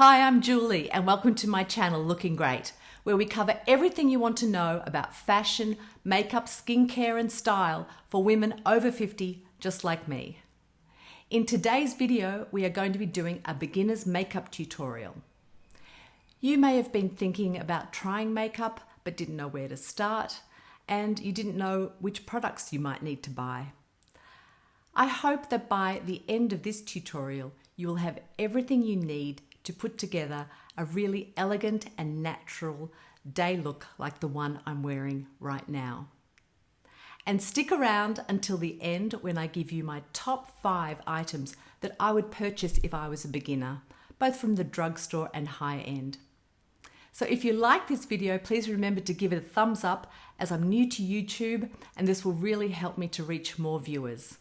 Hi, I'm Julie and welcome to my channel Looking Great, where we cover everything you want to know about fashion, makeup, skincare and style for women over 50 just like me. In today's video, we are going to be doing a beginner's makeup tutorial. You may have been thinking about trying makeup but didn't know where to start, and you didn't know which products you might need to buy. I hope that by the end of this tutorial, you will have everything you need to put together a really elegant and natural day look like the one I'm wearing right now. And stick around until the end when I give you my top 5 items that I would purchase if I was a beginner, both from the drugstore and high end. So if you like this video, please remember to give it a thumbs up, as I'm new to YouTube and this will really help me to reach more viewers.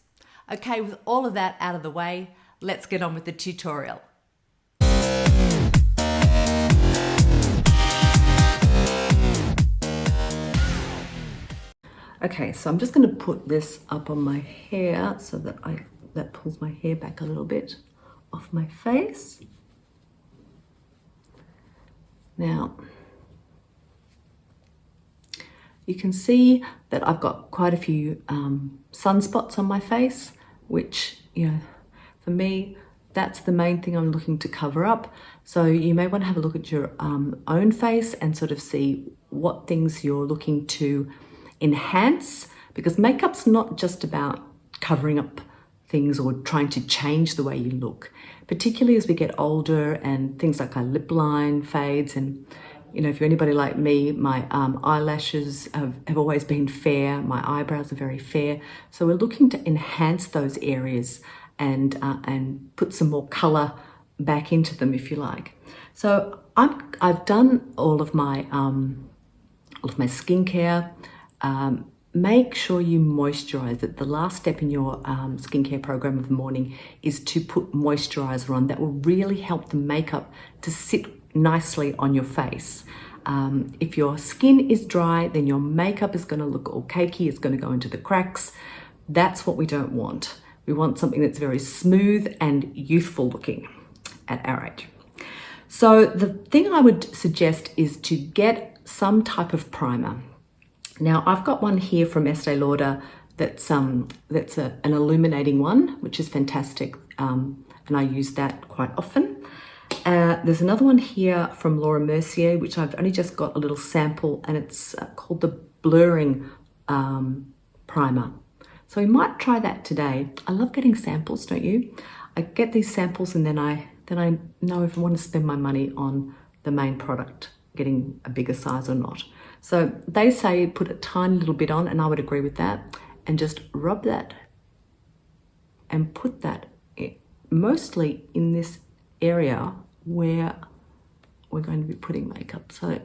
Okay, with all of that out of the way, let's get on with the tutorial. Okay, so I'm just going to put this up on my hair so that that pulls my hair back a little bit off my face. Now, you can see that I've got quite a few sunspots on my face, which, for me, that's the main thing I'm looking to cover up. So you may want to have a look at your own face and sort of see what things you're looking to enhance, because makeup's not just about covering up things or trying to change the way you look, particularly as we get older and things like our lip line fades. And if you're anybody like me, my eyelashes have always been fair, my eyebrows are very fair, so we're looking to enhance those areas and put some more color back into them, if you like. So I've done all of my skincare. Make sure you moisturize it. The last step in your skincare program of the morning is to put moisturizer on. That will really help the makeup to sit nicely on your face. If your skin is dry, then your makeup is going to look all cakey. It's going to go into the cracks. That's what we don't want. We want something that's very smooth and youthful looking at our age. So the thing I would suggest is to get some type of primer. Now, I've got one here from Estee Lauder that's an illuminating one, which is fantastic, and I use that quite often. There's another one here from Laura Mercier, which I've only just got a little sample, and it's called the Blurring Primer. So we might try that today. I love getting samples, don't you? I get these samples and then I know if I want to spend my money on the main product, getting a bigger size or not. So they say put a tiny little bit on, and I would agree with that, and just rub that and put that mostly in this area where we're going to be putting makeup. So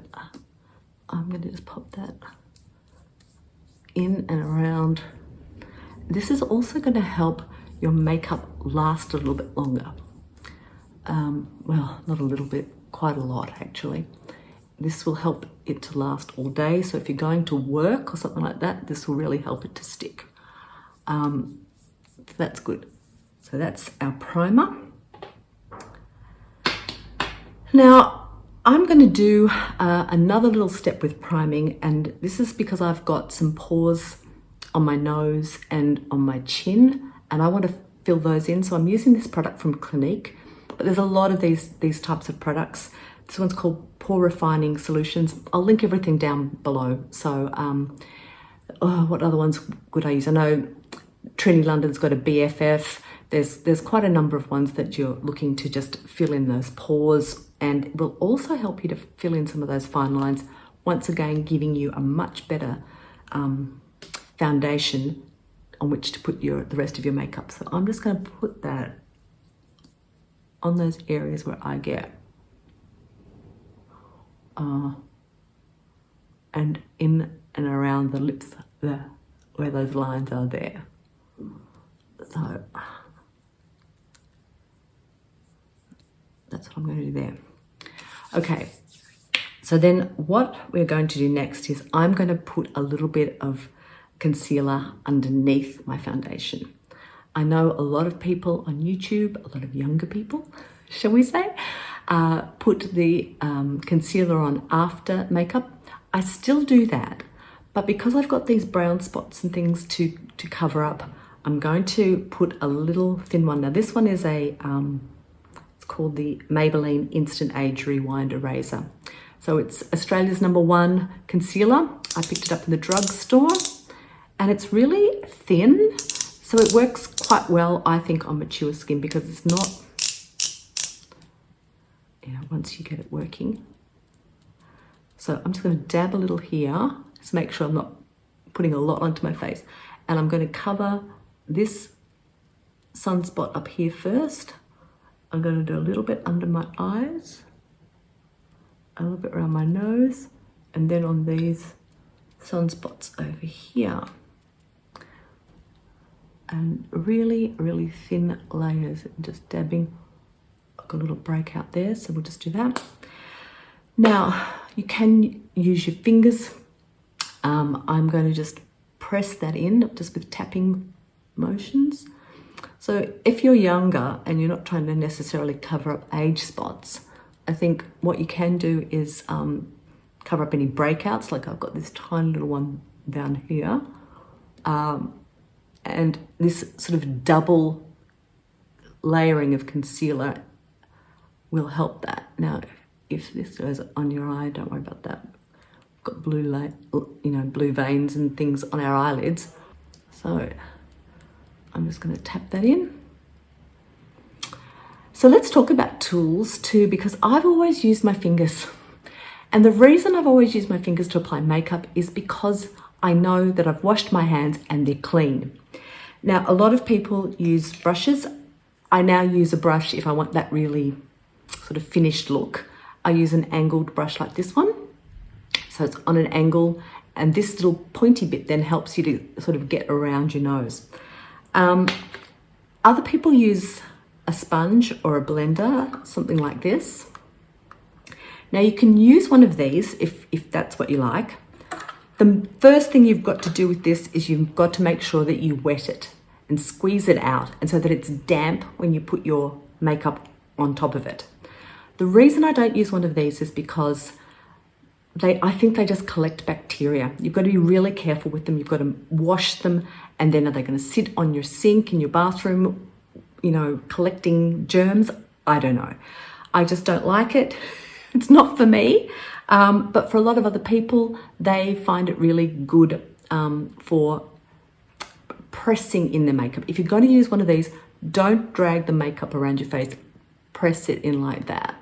I'm going to just pop that in and around. This is also going to help your makeup last a little bit longer. Well, not a little bit, quite a lot actually. This will help it to last all day. So if you're going to work or something like that, this will really help it to stick. So that's good. So that's our primer. Now, I'm going to do another little step with priming, and this is because I've got some pores on my nose and on my chin, and I want to fill those in. So I'm using this product from Clinique, but there's a lot of these types of products. This one's called Pore Refining Solutions. I'll link everything down below. So what other ones could I use? I know Trini London's got a BFF. There's quite a number of ones that you're looking to just fill in those pores, and it will also help you to fill in some of those fine lines, once again giving you a much better foundation on which to put the rest of your makeup. So I'm just going to put that on those areas where I get and in and around the lips, where those lines are there. So that's what I'm going to do there. Okay, so then what we're going to do next is I'm going to put a little bit of concealer underneath my foundation. I know a lot of people on YouTube, a lot of younger people, shall we say, put the concealer on after makeup. I still do that, but because I've got these brown spots and things to cover up, I'm going to put a little thin one. Now this one is a, it's called the Maybelline Instant Age Rewind Eraser. So it's Australia's #1 concealer. I picked it up in the drugstore and it's really thin. So it works quite well, I think, on mature skin because it's not, you know, once you get it working. So I'm just going to dab a little here, just make sure I'm not putting a lot onto my face. And I'm going to cover this sunspot up here first. I'm going to do a little bit under my eyes, a little bit around my nose, and then on these sunspots over here. And really, really thin layers, just dabbing. I've got a little breakout there, so we'll just do that. Now, you can use your fingers. I'm going to just press that in, just with tapping motions. So if you're younger and you're not trying to necessarily cover up age spots, I think what you can do is cover up any breakouts, like I've got this tiny little one down here. And this sort of double layering of concealer will help that. Now, if this goes on your eye, don't worry about that. We've got blue veins and things on our eyelids. So I'm just going to tap that in. So let's talk about tools too, because I've always used my fingers. And the reason I've always used my fingers to apply makeup is because I know that I've washed my hands and they're clean. Now, a lot of people use brushes. I now use a brush if I want that really sort of finished look. I use an angled brush like this one. So it's on an angle, and this little pointy bit then helps you to sort of get around your nose. Other people use a sponge or a blender, something like this. Now you can use one of these if that's what you like. The first thing you've got to do with this is you've got to make sure that you wet it and squeeze it out, and so that it's damp when you put your makeup on top of it. The reason I don't use one of these is because I think they just collect bacteria. You've got to be really careful with them. You've got to wash them, and then are they going to sit on your sink in your bathroom, you know, collecting germs? I don't know. I just don't like it. It's not for me. But for a lot of other people, they find it really good for pressing in their makeup. If you're going to use one of these, don't drag the makeup around your face. Press it in like that.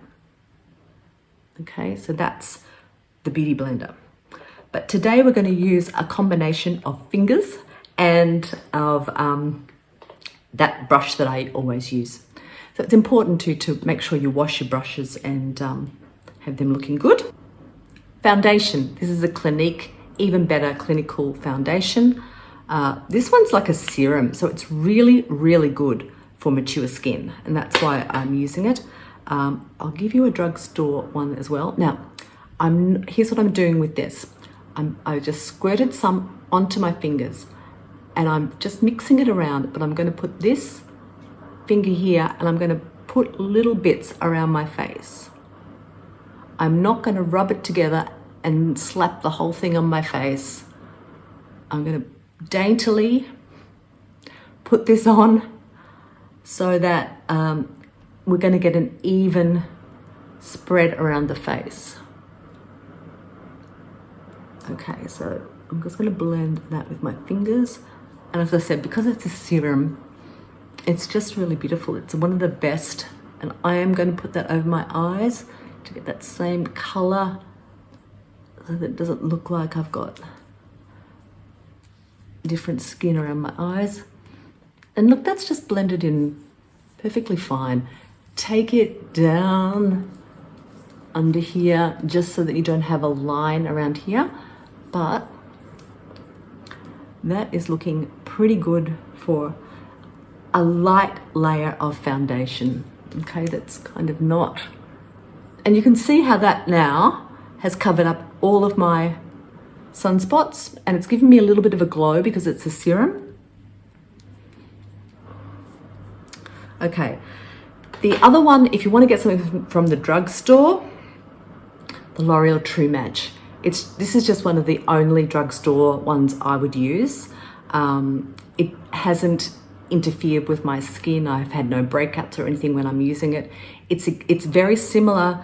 Okay, so that's the Beauty Blender. But today we're going to use a combination of fingers and of that brush that I always use. So it's important to make sure you wash your brushes and have them looking good. Foundation. This is a Clinique, even better clinical foundation. This one's like a serum, so it's really, really good for mature skin, and that's why I'm using it. I'll give you a drugstore one as well. Now, here's what I'm doing with this. I just squirted some onto my fingers, and I'm just mixing it around, but I'm going to put this finger here, and I'm going to put little bits around my face. I'm not going to rub it together and slap the whole thing on my face. I'm going to daintily put this on so that we're going to get an even spread around the face. Okay, so I'm just going to blend that with my fingers. And as I said, because it's a serum, it's just really beautiful. It's one of the best. And I am going to put that over my eyes to get that same color, so that it doesn't look like I've got different skin around my eyes. And look, that's just blended in perfectly fine. Take it down under here just so that you don't have a line around here, but that is looking pretty good for a light layer of foundation. Okay, that's kind of not, and you can see how that now has covered up all of my sunspots, and it's given me a little bit of a glow because it's a serum. Okay, The other one, if you want to get something from the drugstore, the L'Oreal True Match. This is just one of the only drugstore ones I would use. It hasn't interfered with my skin. I've had no breakouts or anything when I'm using it. It's very similar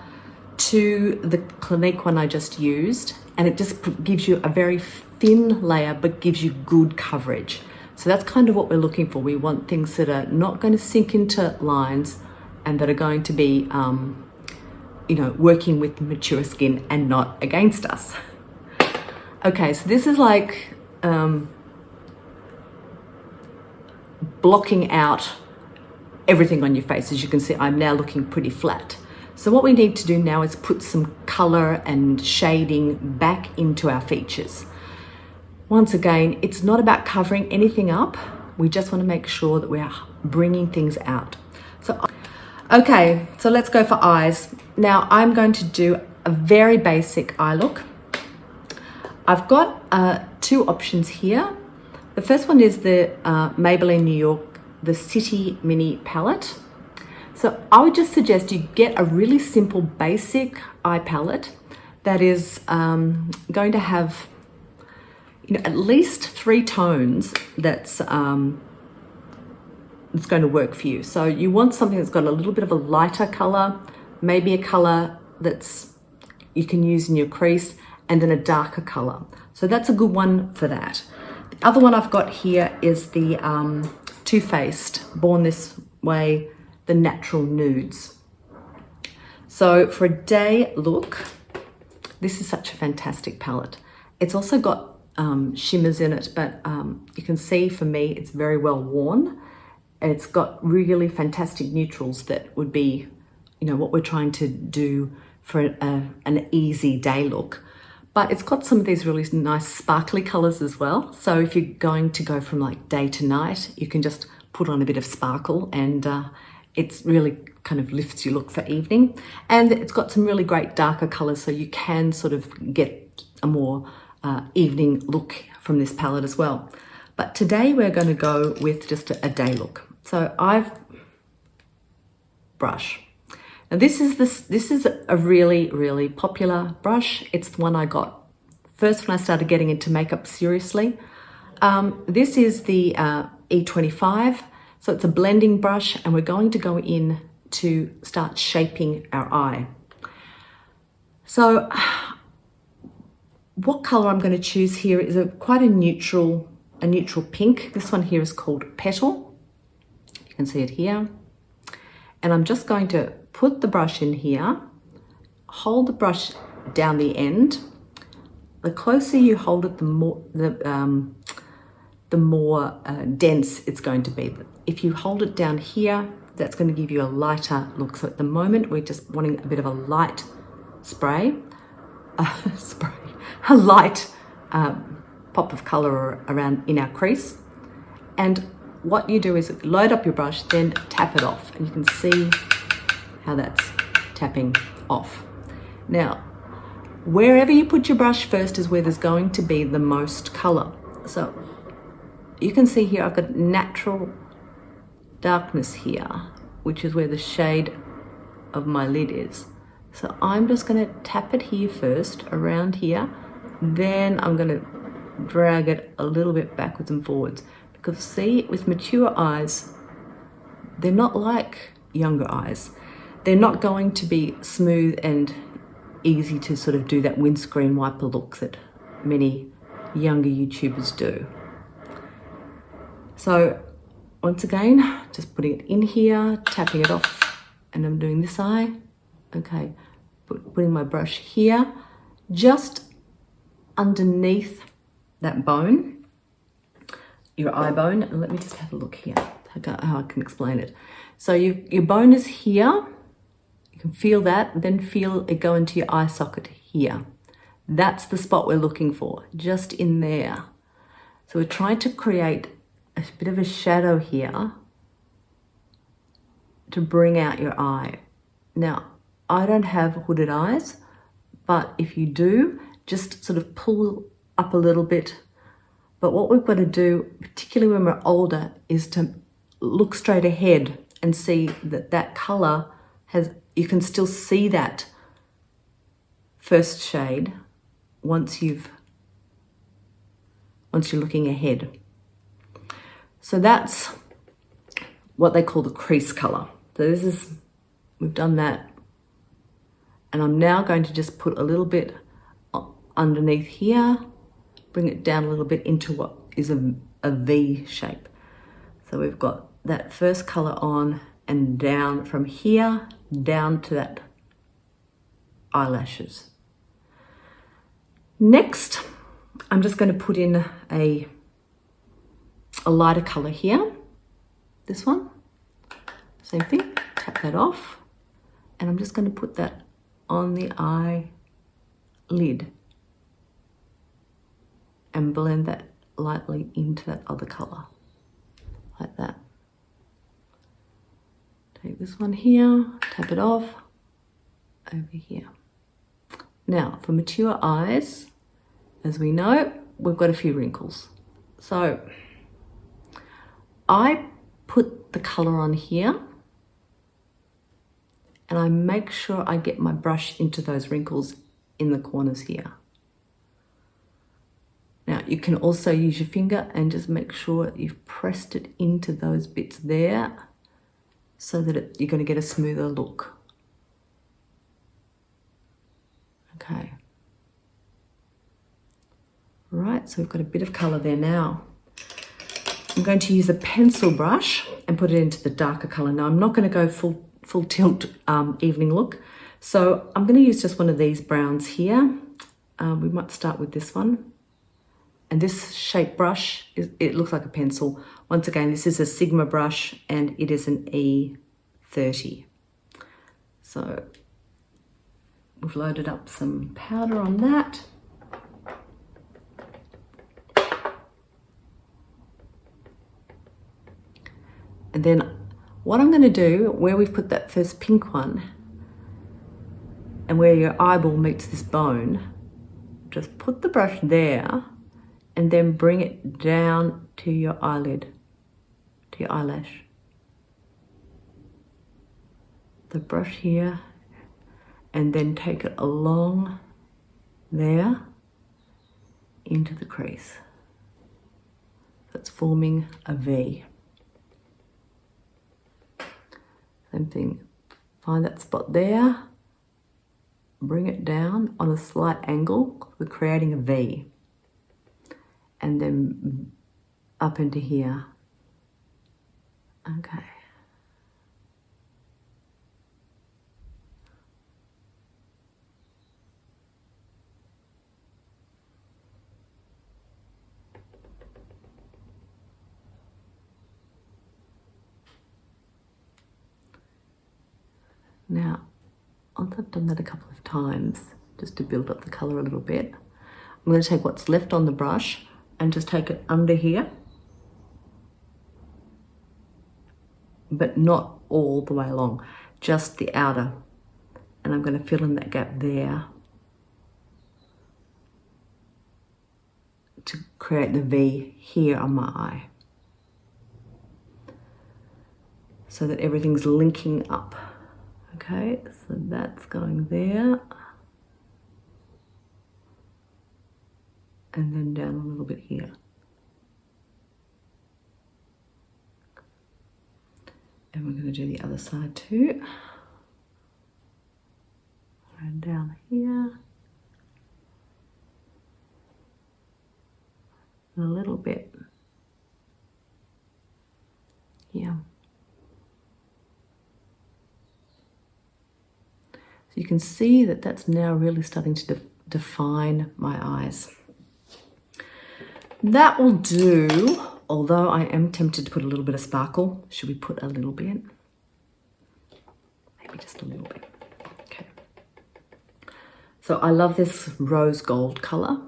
to the Clinique one I just used, and it just gives you a very thin layer but gives you good coverage. So that's kind of what we're looking for. We want things that are not going to sink into lines and that are going to be working with mature skin and not against us. Okay, so this is like blocking out everything on your face. As you can see, I'm now looking pretty flat. So what we need to do now is put some color and shading back into our features. Once again, it's not about covering anything up. We just want to make sure that we are bringing things out. Okay, so let's go for eyes. Now I'm going to do a very basic eye look. I've got two options here. The first one is the Maybelline New York, the City Mini Palette. So I would just suggest you get a really simple basic eye palette that is going to have at least 3 tones that's it's going to work for you. So you want something that's got a little bit of a lighter color, maybe a color that's you can use in your crease, and then a darker color. So that's a good one for that. The other one I've got here is the Too Faced Born This Way, the Natural Nudes. So for a day look, this is such a fantastic palette. It's also got shimmers in it, but you can see for me it's very well worn. It's got really fantastic neutrals that would be, what we're trying to do for an easy day look. But it's got some of these really nice sparkly colors as well. So if you're going to go from like day to night, you can just put on a bit of sparkle, and it's really kind of lifts your look for evening. And it's got some really great darker colors, so you can sort of get a more evening look from this palette as well. But today we're going to go with just a day look. So brush. Now this is a really popular brush. It's the one I got first when I started getting into makeup seriously. This is the E25. So it's a blending brush, and we're going to go in to start shaping our eye. So what color I'm going to choose here is quite a neutral pink. This one here is called Petal. You can see it here. And I'm just going to put the brush in here, hold the brush down the end. The closer you hold it, the more dense it's going to be. If you hold it down here, that's going to give you a lighter look. So at the moment, we're just wanting a bit of a light spray, a light pop of color around in our crease. And what you do is load up your brush, then tap it off, and you can see how that's tapping off. Now, wherever you put your brush first is where there's going to be the most color. So you can see here I've got natural darkness here, which is where the shade of my lid is. So I'm just going to tap it here first, around here, then I'm going to drag it a little bit backwards and forwards. Because see, with mature eyes, they're not like younger eyes. They're not going to be smooth and easy to sort of do that windscreen wiper look that many younger YouTubers do. So once again, just putting it in here, tapping it off, and I'm doing this eye. Okay, putting my brush here, just underneath that bone, your eye bone. And let me just have a look here, how I can explain it. So your bone is here, you can feel that, then feel it go into your eye socket here. That's the spot we're looking for, just in there. So we're trying to create a bit of a shadow here to bring out your eye. Now, I don't have hooded eyes, but if you do, just sort of pull up a little bit. But what we've got to do, particularly when we're older, is to look straight ahead and see that that color has, you can still see that first shade once you're looking ahead. So that's what they call the crease color. So this is, we've done that. And I'm now going to just put a little bit underneath here, bring it down a little bit into what is a V shape. So we've got that first color on and down from here, down to that eyelashes. Next, I'm just going to put in a lighter color here. This one, same thing, tap that off. And I'm just going to put that on the eyelid and blend that lightly into that other color, like that. Take this one here, tap it off, over here. Now, for mature eyes, as we know, we've got a few wrinkles. So I put the color on here and I make sure I get my brush into those wrinkles in the corners here. Now, you can also use your finger and just make sure you've pressed it into those bits there so that you're going to get a smoother look. Okay. Right, so we've got a bit of color there now. I'm going to use a pencil brush and put it into the darker color. Now, I'm not going to go full tilt evening look. So I'm going to use just one of these browns here. We might start with this one. And this shape brush, it looks like a pencil. Once again, this is a Sigma brush and it is an E30. So we've loaded up some powder on that. And then what I'm going to do, where we've put that first pink one and where your eyeball meets this bone, just put the brush there and then bring it down to your eyelid, to your eyelash. The brush here, and then take it along there into the crease. That's forming a V. Same thing, find that spot there, bring it down on a slight angle, we're creating a V. And then up into here. Okay. Now, once I've done that a couple of times, just to build up the color a little bit, I'm going to take what's left on the brush and just take it under here, but not all the way along, just the outer. And I'm going to fill in that gap there to create the V here on my eye, so that everything's linking up. Okay, so that's going there. And then down a little bit here. And we're going to do the other side too. And down here. And a little bit here. So you can see that that's now really starting to define my eyes. That will do, although I am tempted to put a little bit of sparkle. Should we put a little bit? Maybe just a little bit. Okay. So I love this rose gold color,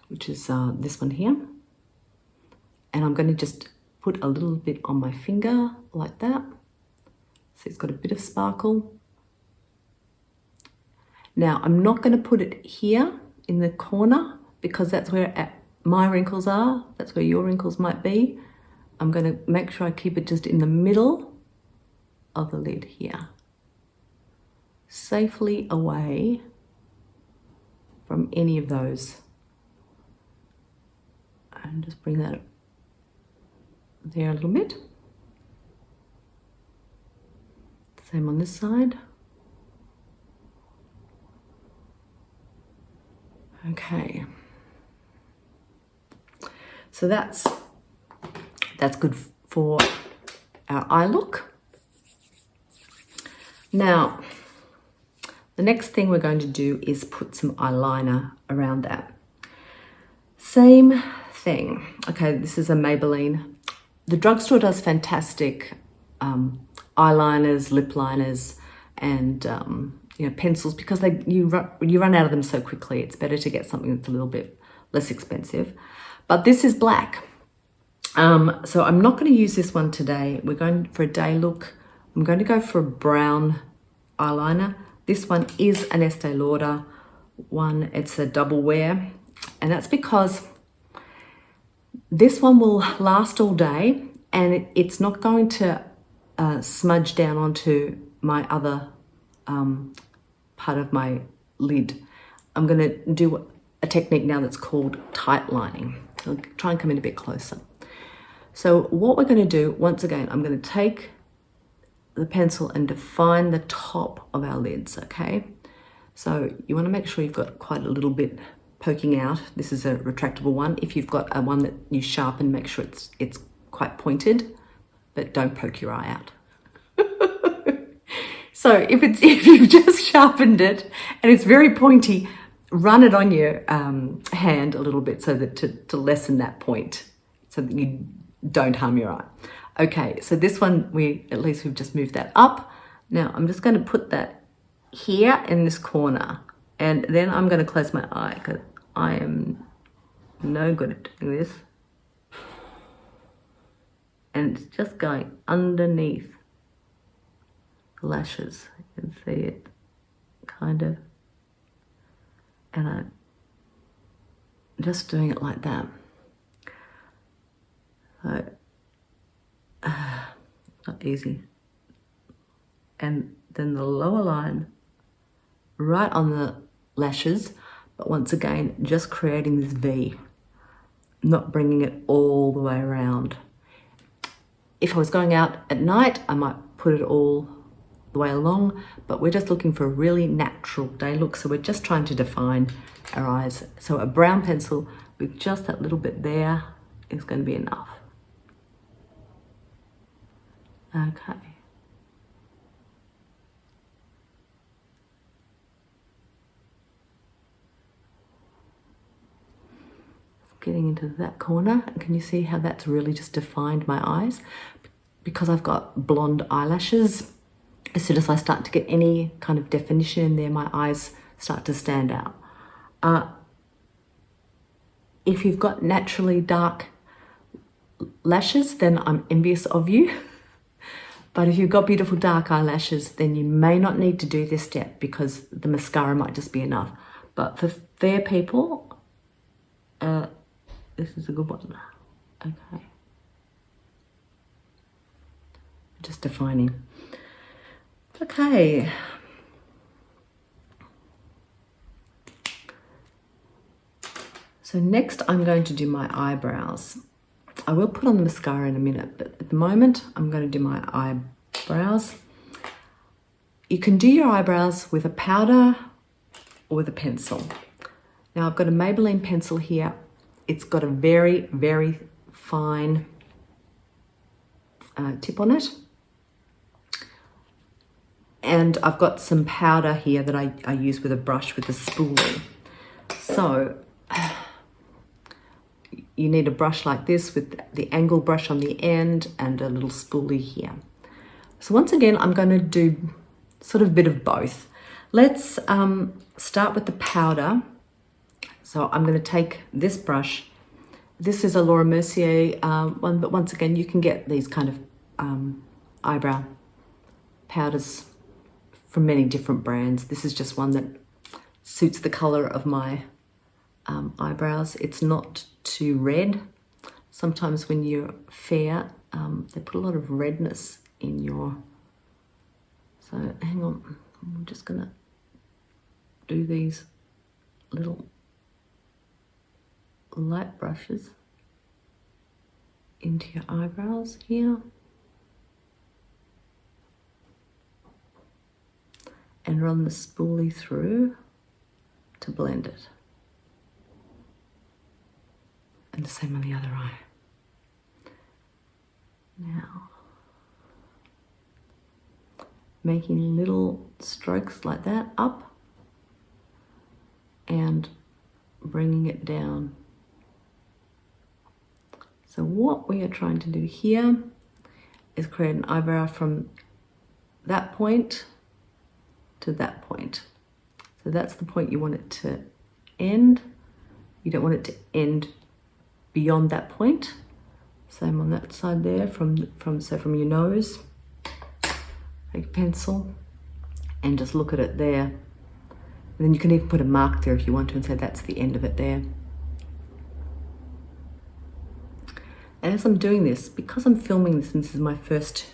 which is this one here. And I'm going to just put a little bit on my finger like that. So it's got a bit of sparkle. Now, I'm not going to put it here in the corner because that's where my wrinkles are. That's where your wrinkles might be. I'm going to make sure I keep it just in the middle of the lid here, safely away from any of those. And just bring that there a little bit. Same on this side. Okay. So that's good for our eye look. Now, the next thing we're going to do is put some eyeliner around that. Same thing. Okay, this is a Maybelline. The drugstore does fantastic eyeliners, lip liners, and pencils, because you run out of them so quickly. It's better to get something that's a little bit less expensive. But this is black. So I'm not going to use this one today. We're going for a day look. I'm going to go for a brown eyeliner. This one is an Estee Lauder one. It's a double wear. And that's because this one will last all day, and it's not going to smudge down onto my other part of my lid. I'm going to do a technique now that's called tight lining. I'll try and come in a bit closer. So what we're going to do, once again, I'm going to take the pencil and define the top of our lids, okay? So you want to make sure you've got quite a little bit poking out. This is a retractable one. If you've got a one that you sharpen, make sure it's quite pointed, but don't poke your eye out. So if you've just sharpened it and it's very pointy, run it on your hand a little bit so that to lessen that point, so that you don't harm your eye. Okay, so this one, we've just moved that up. Now I'm just going to put that here in this corner, and then I'm going to close my eye because I am no good at doing this. And it's just going underneath the lashes. You can see it kind of. And I'm just doing it like that. So, not easy. And then the lower line right on the lashes, but once again, just creating this V, not bringing it all the way around. If I was going out at night, I might put it all the way along, but we're just looking for a really natural day look, so we're just trying to define our eyes. So a brown pencil with just that little bit there is going to be enough. Okay. Getting into that corner, and can you see how that's really just defined my eyes? Because I've got blonde eyelashes, as soon as I start to get any kind of definition in there, my eyes start to stand out. If you've got naturally dark lashes, then I'm envious of you. But if you've got beautiful dark eyelashes, then you may not need to do this step, because the mascara might just be enough. But for fair people, this is a good one. Okay. Just defining. Okay. So next I'm going to do my eyebrows. I will put on the mascara in a minute, but at the moment I'm going to do my eyebrows. You can do your eyebrows with a powder or with a pencil. Now I've got a Maybelline pencil here. It's got a very, very fine tip on it. And I've got some powder here that I use with a brush with a spoolie. So you need a brush like this with the angle brush on the end and a little spoolie here. So once again, I'm going to do sort of a bit of both. Let's start with the powder. So I'm going to take this brush. This is a Laura Mercier one, but once again, you can get these kind of eyebrow powders from many different brands. This is just one that suits the color of my eyebrows. It's not too red. Sometimes when you're fair, they put a lot of redness in your So hang on, I'm just gonna do these little light brushes into your eyebrows here. And run the spoolie through to blend it. And the same on the other eye. Now, making little strokes like that up and bringing it down. So what we are trying to do here is create an eyebrow from that point to that point. So that's the point you want it to end. You don't want it to end beyond that point. Same on that side there, from your nose. Take a pencil and just look at it there. And then you can even put a mark there if you want to and say that's the end of it there. And as I'm doing this, because I'm filming this and this is my first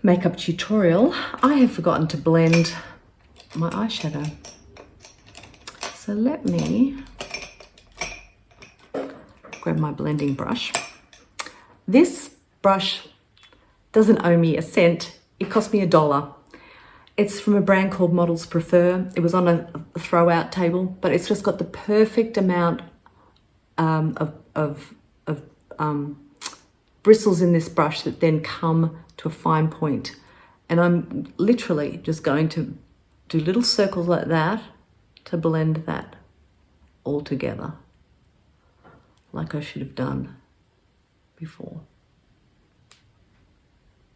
makeup tutorial, I have forgotten to blend my eyeshadow. So let me grab my blending brush. This brush doesn't owe me a cent. It cost me $1. It's from a brand called Models Prefer. It was on a throw-out table, but it's just got the perfect amount of bristles in this brush that then come to a fine point. And I'm literally just going to do little circles like that to blend that all together, like I should have done before.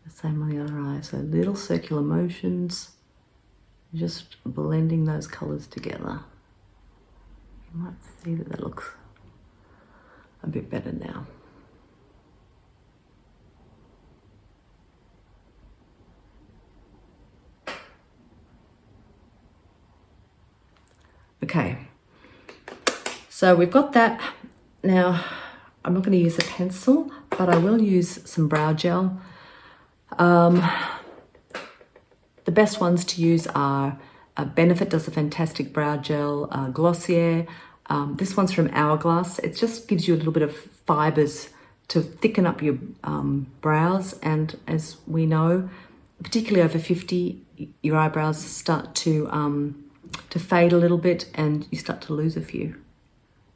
The same on the other eye. So little circular motions, just blending those colors together. You might see that that looks a bit better now. Okay, so we've got that. Now, I'm not going to use a pencil, but I will use some brow gel. The best ones to use are Benefit does a fantastic brow gel, Glossier. This one's from Hourglass. It just gives you a little bit of fibers to thicken up your brows. And as we know, particularly over 50, your eyebrows start to fade a little bit and you start to lose a few.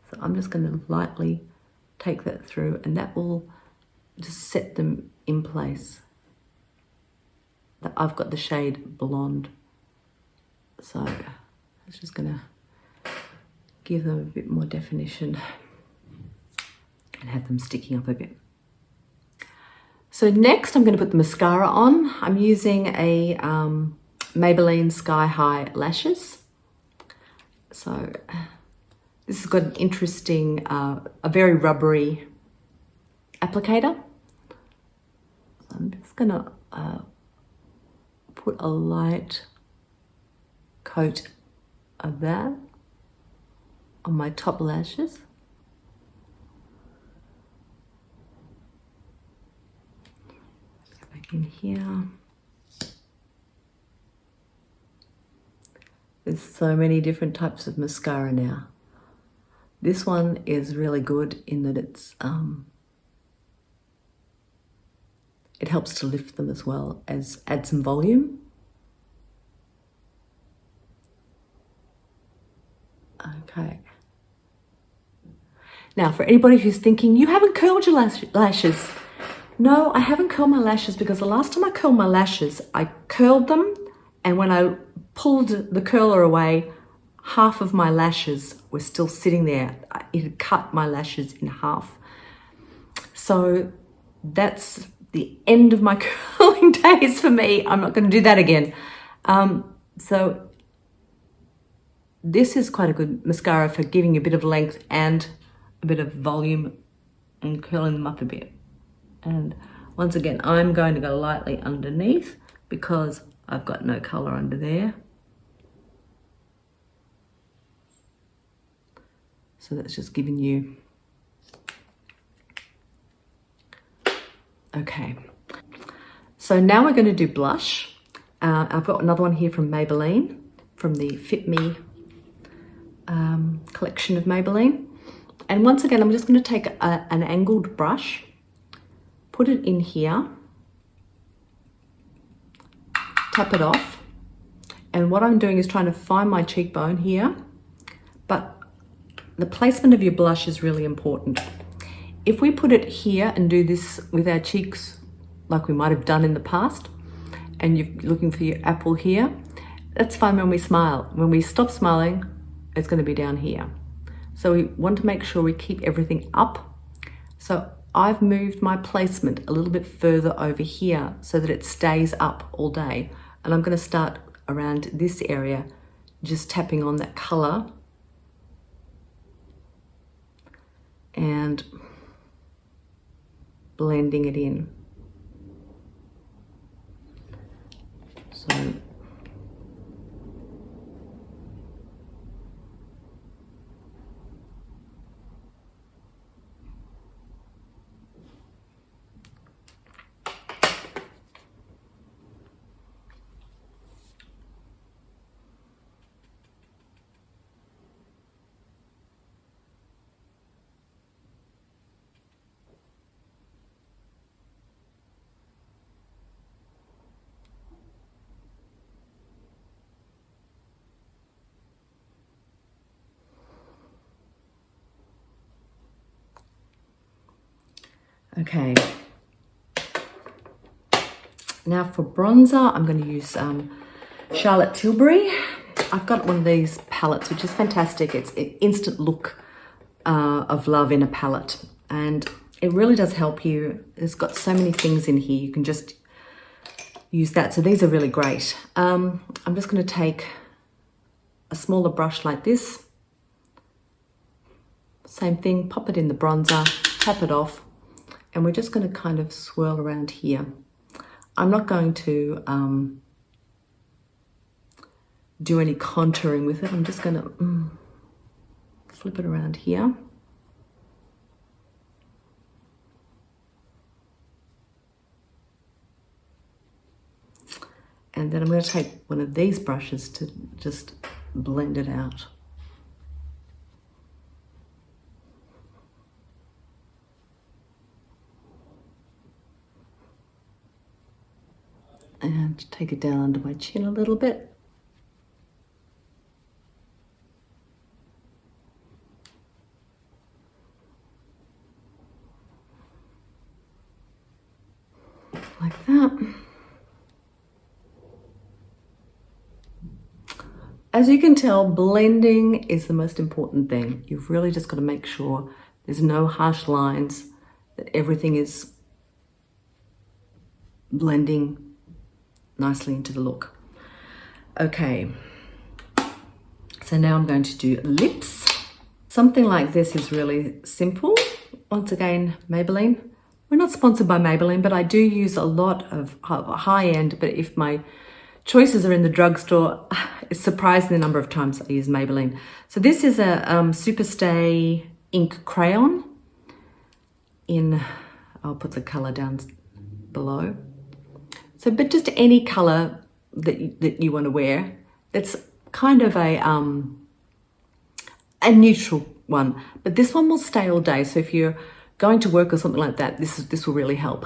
So I'm just going to lightly take that through and that will just set them in place. I've got the shade Blonde, so it's just going to give them a bit more definition and have them sticking up a bit. So next I'm going to put the mascara on. I'm using a Maybelline Sky High Lashes. So this has got an interesting, a very rubbery applicator. So I'm just going to put a light coat of that on my top lashes. Go back in here. There's so many different types of mascara now. This one is really good in that it's it helps to lift them as well as add some volume. Okay. Now, for anybody who's thinking, you haven't curled your lashes. No, I haven't curled my lashes because the last time I curled my lashes, I curled them, and when I pulled the curler away, half of my lashes were still sitting there. It had cut my lashes in half. So that's the end of my curling days for me. I'm not going to do that again. So this is quite a good mascara for giving you a bit of length and a bit of volume and curling them up a bit. And once again, I'm going to go lightly underneath because I've got no color under there. So that's just giving you, okay. So now we're going to do blush. I've got another one here from Maybelline, from the Fit Me collection of Maybelline. And once again, I'm just going to take an angled brush, put it in here, tap it off. And what I'm doing is trying to find my cheekbone here, but the placement of your blush is really important. If we put it here and do this with our cheeks like we might have done in the past, and you're looking for your apple here, that's fine when we smile. When we stop smiling, it's going to be down here. So we want to make sure we keep everything up. So I've moved my placement a little bit further over here so that it stays up all day. And I'm going to start around this area, just tapping on that color and blending it in. So okay, now for bronzer, I'm going to use Charlotte Tilbury. I've got one of these palettes, which is fantastic. It's an instant look of love in a palette, and it really does help you. It's got so many things in here. You can just use that. So these are really great. I'm just going to take a smaller brush like this. Same thing, pop it in the bronzer, tap it off. And we're just going to kind of swirl around here. I'm not going to do any contouring with it. I'm just going to flip it around here. And then I'm going to take one of these brushes to just blend it out. And take it down under my chin a little bit. Like that. As you can tell, blending is the most important thing. You've really just got to make sure there's no harsh lines, that everything is blending nicely into the look. Okay, so now I'm going to do lips. Something like this is really simple. Once again, Maybelline. We're not sponsored by Maybelline, but I do use a lot of high-end, but if my choices are in the drugstore, it's surprising the number of times I use Maybelline. So this is a Superstay ink crayon in, I'll put the color down below. So, but just any color that you want to wear. That's kind of a neutral one, but this one will stay all day. So if you're going to work or something like that, this will really help.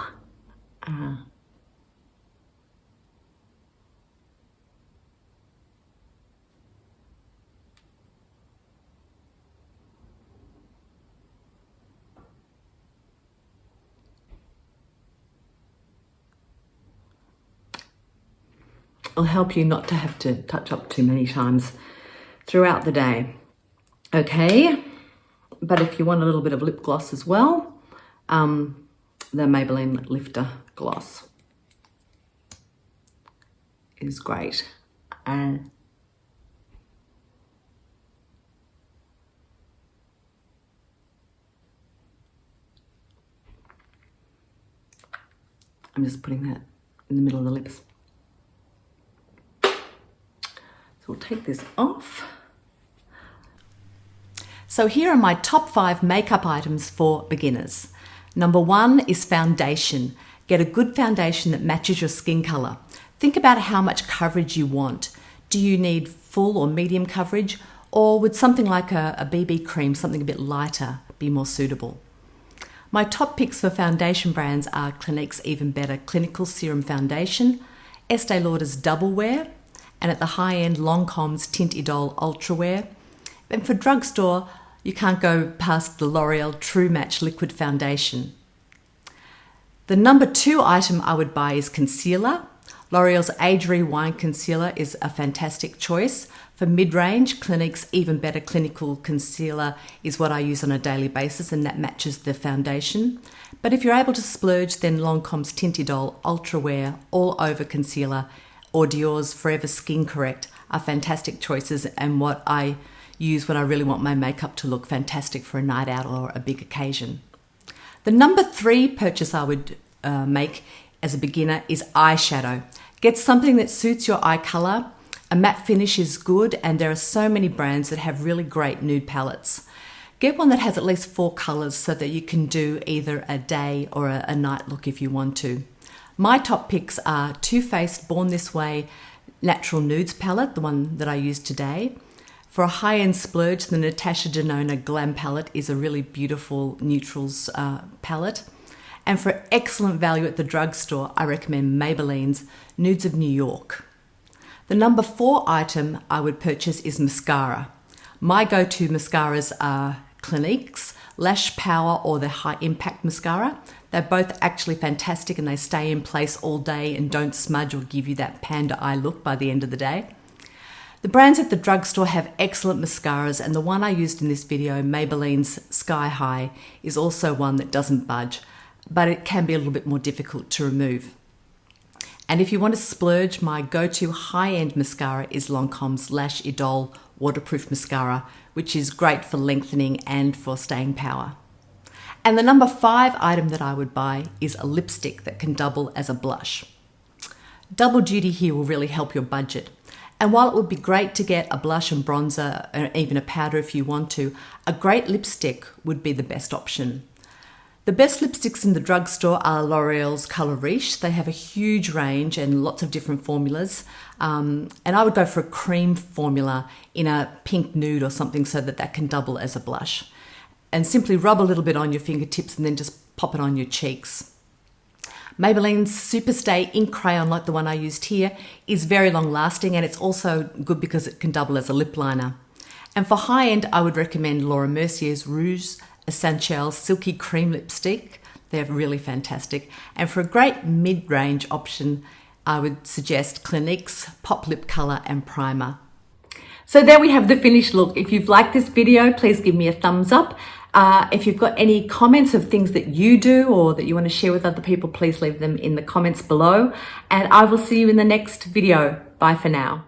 It'll help you not to have to touch up too many times throughout the day. Okay, but if you want a little bit of lip gloss as well, the Maybelline Lifter Gloss is great. And I'm just putting that in the middle of the lips. So we'll take this off. So here are my top 5 makeup items for beginners. Number 1 is foundation. Get a good foundation that matches your skin color. Think about how much coverage you want. Do you need full or medium coverage, or would something like a BB cream, something a bit lighter, be more suitable? My top picks for foundation brands are Clinique's Even Better Clinical Serum Foundation, Estee Lauder's Double Wear, and at the high end, Lancome's Tint Idole Ultra Wear. And for drugstore, you can't go past the L'Oreal True Match Liquid Foundation. The number 2 item I would buy is concealer. L'Oreal's Age Rewind Concealer is a fantastic choice. For mid-range, Clinique's Even Better Clinical Concealer is what I use on a daily basis, and that matches the foundation. But if you're able to splurge, then Lancome's Tint Idole Ultra Wear All Over Concealer or Dior's Forever Skin Correct are fantastic choices, and what I use when I really want my makeup to look fantastic for a night out or a big occasion. The number 3 purchase I would make as a beginner is eyeshadow. Get something that suits your eye color. A matte finish is good, and there are so many brands that have really great nude palettes. Get one that has at least 4 colors so that you can do either a day or a night look if you want to. My top picks are Too Faced Born This Way Natural Nudes palette, the one that I used today. For a high-end splurge, the Natasha Denona Glam palette is a really beautiful neutrals palette. And for excellent value at the drugstore, I recommend Maybelline's Nudes of New York. The number 4 item I would purchase is mascara. My go-to mascaras are Clinique's Lash Power or the High Impact Mascara. They're both actually fantastic, and they stay in place all day and don't smudge or give you that panda eye look by the end of the day. The brands at the drugstore have excellent mascaras, and the one I used in this video, Maybelline's Sky High, is also one that doesn't budge, but it can be a little bit more difficult to remove. And if you want to splurge, my go-to high-end mascara is Lancome's Lash Idole Waterproof Mascara, which is great for lengthening and for staying power. And the number 5 item that I would buy is a lipstick that can double as a blush. Double duty here will really help your budget. And while it would be great to get a blush and bronzer, or even a powder if you want to, a great lipstick would be the best option. The best lipsticks in the drugstore are L'Oreal's Color Riche. They have a huge range and lots of different formulas. And I would go for a cream formula in a pink nude or something so that can double as a blush. And simply rub a little bit on your fingertips and then just pop it on your cheeks. Maybelline's Superstay Ink Crayon, like the one I used here, is very long lasting, and it's also good because it can double as a lip liner. And for high end, I would recommend Laura Mercier's Rouge Essentiel Silky Cream Lipstick. They're really fantastic. And for a great mid-range option, I would suggest Clinique's Pop Lip Color and Primer. So there we have the finished look. If you've liked this video, please give me a thumbs up. If you've got any comments of things that you do or that you want to share with other people, please leave them in the comments below. And I will see you in the next video. Bye for now.